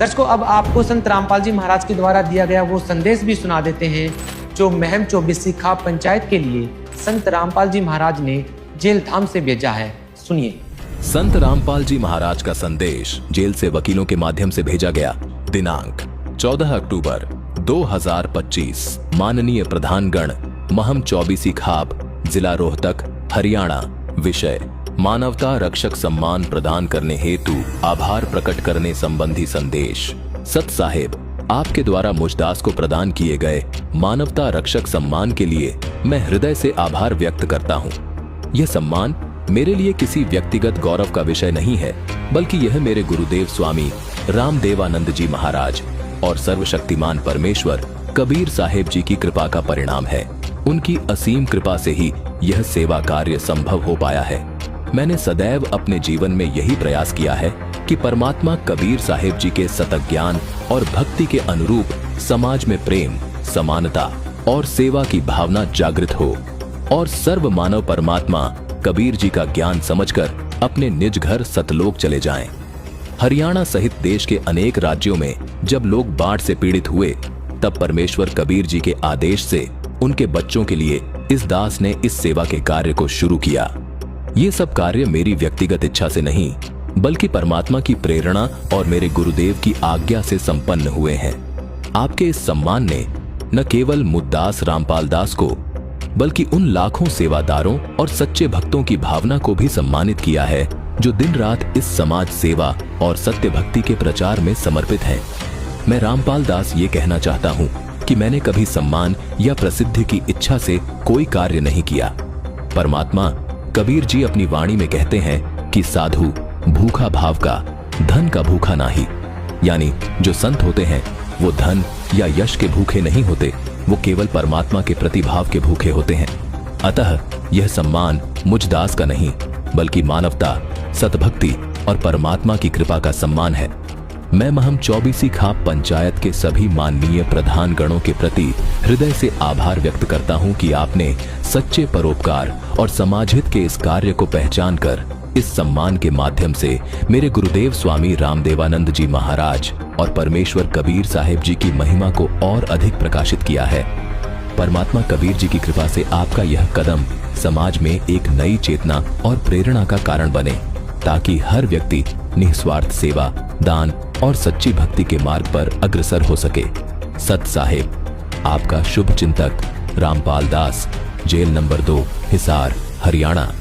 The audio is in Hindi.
दर्शकों, अब आपको संत रामपाल जी महाराज के द्वारा दिया गया वो संदेश भी सुना देते हैं जो महम 24 खाप पंचायत के लिए संत रामपाल जी महाराज ने जेल धाम से भेजा है। सुनिए। संत रामपाल जी महाराज का संदेश जेल से वकीलों के माध्यम से भेजा गया। दिनांक 14 अक्टूबर 2025। माननीय प्रधानगण, महम 24 खाप, जिला रोहतक, हरियाणा। विषय: मानवता रक्षक सम्मान प्रदान करने हेतु आभार प्रकट करने संबंधी संदेश। सत साहेब, आपके द्वारा मुझदास को प्रदान किए गए मानवता रक्षक सम्मान के लिए मैं हृदय से आभार व्यक्त करता हूँ। यह सम्मान मेरे लिए किसी व्यक्तिगत गौरव का विषय नहीं है, बल्कि यह मेरे गुरुदेव स्वामी रामदेवानंद जी महाराज और सर्वशक्तिमान परमेश्वर कबीर साहेब जी की कृपा का परिणाम है। उनकी असीम कृपा से ही यह सेवा कार्य संभव हो पाया है। मैंने सदैव अपने जीवन में यही प्रयास किया है कि परमात्मा कबीर साहेब जी के सतत ज्ञान और भक्ति के अनुरूप समाज में प्रेम, समानता और सेवा की भावना जागृत हो और सर्व मानव परमात्मा कबीर जी का ज्ञान समझकर अपने निज घर सतलोक चले जाएं। हरियाणा सहित देश के अनेक राज्यों में जब लोग बाढ़ से पीड़ित हुए, तब परमेश्वर कबीर जी के आदेश से उनके बच्चों के लिए इस दास ने इस सेवा के कार्य को शुरू किया। ये सब कार्य मेरी व्यक्तिगत इच्छा से नहीं, बल्कि परमात्मा की प्रेरणा और मेरे गुरुदेव की आज्ञा से संपन्न हुए हैं। आपके इस सम्मान ने न केवल मुद्दास रामपाल दास को, बल्कि उन लाखों सेवादारों और सच्चे भक्तों की भावना को भी सम्मानित किया है जो दिन रात इस समाज सेवा और सत्य भक्ति के प्रचार में समर्पित हैं। मैं रामपाल दास ये कहना चाहता हूँ कि मैंने कभी सम्मान या प्रसिद्धि की इच्छा से कोई कार्य नहीं किया। परमात्मा कबीर जी अपनी वाणी में कहते हैं कि साधु भूखा भाव का, धन का भूखा नाही। यानी जो संत होते हैं वो धन या यश के भूखे नहीं होते, वो केवल परमात्मा के प्रति भाव के भूखे होते हैं। अतः यह सम्मान मुझ दास का नहीं, बल्कि मानवता, सतभक्ति और परमात्मा की कृपा का सम्मान है। मैं महम 24 खाप पंचायत के सभी माननीय प्रधान गणों के प्रति हृदय से आभार व्यक्त करता हूं कि आपने सच्चे परोपकार और समाजहित के इस कार्य को पहचान कर इस सम्मान के माध्यम से मेरे गुरुदेव स्वामी रामदेवानंद जी महाराज और परमेश्वर कबीर साहेब जी की महिमा को और अधिक प्रकाशित किया है। परमात्मा कबीर जी की कृपा से आपका यह कदम समाज में एक नई चेतना और प्रेरणा का कारण बने, ताकि हर व्यक्ति निस्वार्थ सेवा, दान और सच्ची भक्ति के मार्ग पर अग्रसर हो सके। सत साहेब, आपका शुभ चिंतक रामपाल दास, जेल नंबर 2, हिसार, हरियाणा।